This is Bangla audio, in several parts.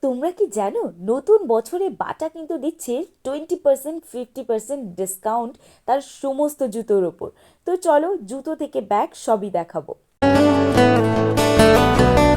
তোমরা কি জানো নতুন বছরে বাটা কিন্তু দিচ্ছে 20% 50% ডিসকাউন্ট তার সমস্ত জুতোর ওপর। তো চলো জুতো থেকে ব্যাগ সবই দেখাবো।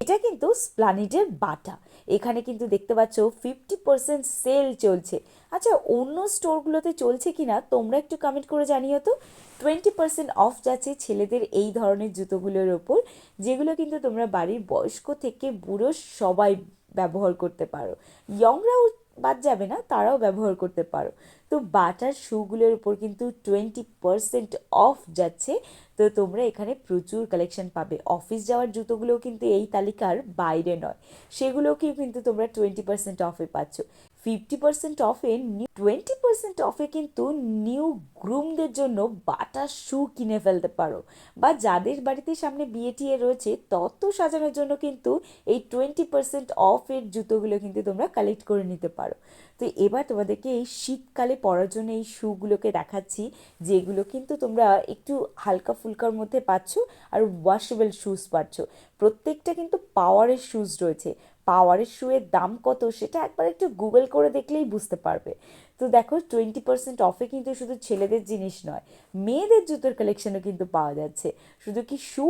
এটা কিন্তু স্প্লানেডের বাটা। এখানে কিন্তু দেখতে পাচ্ছ 50% সেল চলছে। আচ্ছা, অন্য স্টোরগুলোতে চলছে কিনা তোমরা একটু কমেন্ট করে জানিও তো। 20% অফ যাচ্ছে ছেলেদের এই ধরনের জুতোগুলোর ওপর, যেগুলো কিন্তু তোমরা বাড়ির বয়স্ক থেকে বুড়ো সবাই ব্যবহার করতে পারো। ইয়ংরাও বাদ যাবে না, তারাও ব্যবহার করতে পারো। তো বাটার শুগুলোর উপর কিন্তু 20% অফ যাচ্ছে। তো তোমরা এখানে প্রচুর কালেকশন পাবে। অফিস যাওয়ার জুতোগুলোও কিন্তু এই তালিকার বাইরে নয়, সেগুলোকেও কিন্তু তোমরা 20% অফে পাচ্ছ। 50% অফে 20% অফে কিন্তু নিউ গ্রুমদের জন্য বাটা শু কিনে ফেলতে পারো, বা যাদের বাড়িতে সামনে বিয়ে টিয়ে রয়েছে তত সাজানোর জন্য কিন্তু এই 20% অফের জুতোগুলো কিন্তু তোমরা কালেক্ট করে নিতে পারো। তো এবার তোমাদেরকে এই শীতকালে পরার জন্য এই শুগুলোকে দেখাচ্ছি, যেগুলো কিন্তু তোমরা একটু হালকা ফুলকার মধ্যে পাচ্ছ আর ওয়াশেবল শুজ পাচ্ছ। প্রত্যেকটা কিন্তু পাওয়ারের শুজ রয়েছে। পাওয়ারের শুয়ের দাম কত সেটা একবার একটু গুগল করে দেখলেই বুঝতে পারবে। তো দেখো 20% অফে কিন্তু শুধু ছেলেদের জিনিস নয়, মেয়েদের জুতোর কালেকশনও কিন্তু পাওয়া যাচ্ছে। শুধু কি শু,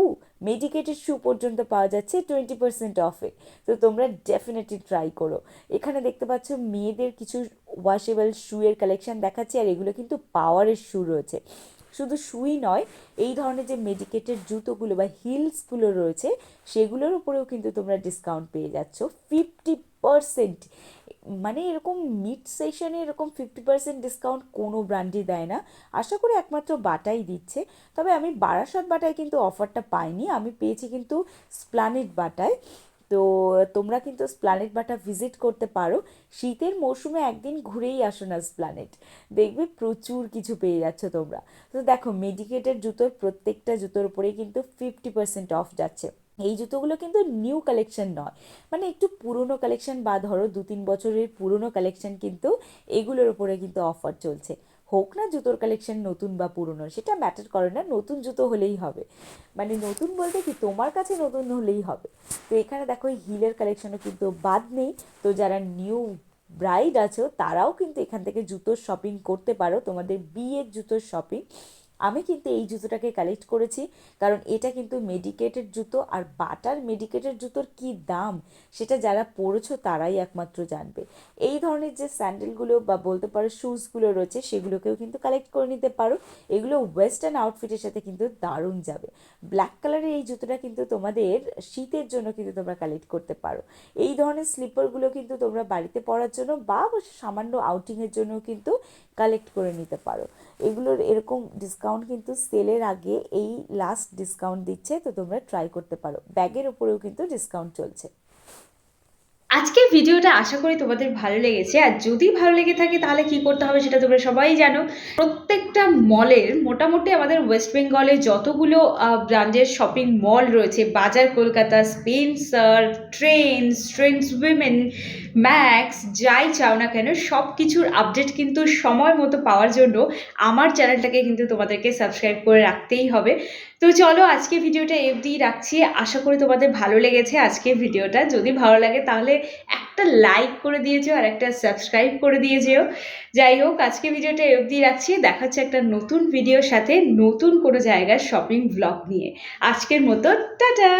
মেডিকেটেড শু পর্যন্ত পাওয়া যাচ্ছে 20% অফে। তো তোমরা ডেফিনেটলি ট্রাই করো। এখানে দেখতে পাচ্ছ মেয়েদের কিছু ওয়াশেবল শুয়ের কালেকশন দেখাচ্ছে, আর এগুলো কিন্তু পাওয়ারের শু রয়েছে। শুধু শুই নয়, এই ধরনের যে মেডিকেটেড জুতোগুলো বা হিলসগুলো রয়েছে সেগুলোর উপরেও কিন্তু তোমরা ডিসকাউন্ট পেয়ে যাচ্ছ 50%। মানে এরকম মিড সেশনে এরকম 50% ডিসকাউন্ট কোনো ব্র্যান্ডই দেয় না। আশা করি একমাত্র বাটাই দিচ্ছে। তবে আমি বারাসাত বাটায় কিন্তু অফারটা পাইনি, আমি পেয়েছি কিন্তু স্প্লানেট বাটায়। তো তোমরা কিন্তু স্প্লানেট বাটা ভিজিট করতে পারো। শীতের মৌসুমে একদিন ঘুরেই আসো না স্প্লানেট, দেখবে প্রচুর কিছু পেয়ে যাচ্ছ তোমরা। তো দেখো মেডিকেটেড জুতোর প্রত্যেকটা জুতোর উপরেই কিন্তু 50% অফ যাচ্ছে। এই জুতোগুলো কিন্তু নিউ কালেকশন নয়, মানে একটু পুরনো কালেকশন, বা ধরো 2-3 বছরের পুরনো কালেকশন কিন্তু এগুলোর উপরে কিন্তু অফার চলছে। হোক না জুতোর কালেকশন নতুন বা পুরনো, সেটা ম্যাটার করে না, নতুন জুতো হলেই হবে। মানে নতুন বলতে কি তোমার কাছে নতুন হলেই হবে। তো এখানে দেখো হিলের কালেকশনও কিন্তু বাদ নেই। তো যারা নিউ ব্রাইড আছো তারাও কিন্তু এখান থেকে জুতোর শপিং করতে পারো, তোমাদের বিয়ের জুতোর শপিং। আমি কিন্তু এই জুতোটাকে কালেক্ট করেছি, কারণ এটা কিন্তু মেডিকেটেড জুতো, আর বাটার মেডিকেটেড জুতোর কি দাম সেটা যারা পরেছো তারাই একমাত্র জানবে। এই ধরনের যে স্যান্ডেলগুলো বা বলতে পারো শুজগুলো রয়েছে সেগুলোকেও কিন্তু কালেক্ট করে নিতে পারো। এগুলো ওয়েস্টার্ন আউটফিটের সাথে কিন্তু দারুণ যাবে। ব্ল্যাক কালারের এই জুতোটা কিন্তু তোমাদের শীতের জন্য কিন্তু তোমরা কালেক্ট করতে পারো। এই ধরনের স্লিপারগুলো কিন্তু তোমরা বাড়িতে পরার জন্য বা সামান্য আউটিংয়ের জন্য কিন্তু কালেক্ট করে নিতে পারো। এগুলোর এরকম ডিসকাউন্ট কিন্তু সেলের আগে এই লাস্ট ডিসকাউন্ট দিচ্ছে, তো তোমরা ট্রাই করতে পারো। ব্যাগের উপরেও কিন্তু ডিসকাউন্ট চলছে। আজকের ভিডিওটা আশা করি তোমাদের ভালো লেগেছে। আর যদি ভালো লেগে থাকে তাহলে কি করতে হবে সেটা তোমরা সবাই জানো। প্রত্যেকটা মলের মোটামুটি আমাদের ওয়েস্ট বেঙ্গলে যতগুলো ব্র্যান্ডের শপিং মল রয়েছে, বাজার Kolkata, Spencer, Trends women, max, যাই চাও না কেন সব কিছুর আপডেট কিন্তু সময় মতো পাওয়ার জন্য আমার চ্যানেলটাকে কিন্তু তোমাদেরকে সাবস্ক্রাইব করে রাখতেই হবে। তো চলো আজকে ভিডিওটা অবধি রাখছি। আশা করি তোমাদের ভালো লেগেছে আজকের ভিডিওটা। যদি ভালো লাগে তাহলে একটা লাইক করে দিয়ে যেও আর একটা সাবস্ক্রাইব করে দিয়ে যেও। যাই হোক আজকে ভিডিওটা অবধি রাখছি, দেখা হচ্ছে একটা নতুন ভিডিওর সাথে নতুন কোনো জায়গার শপিং ব্লগ নিয়ে। আজকের মতো টাটা।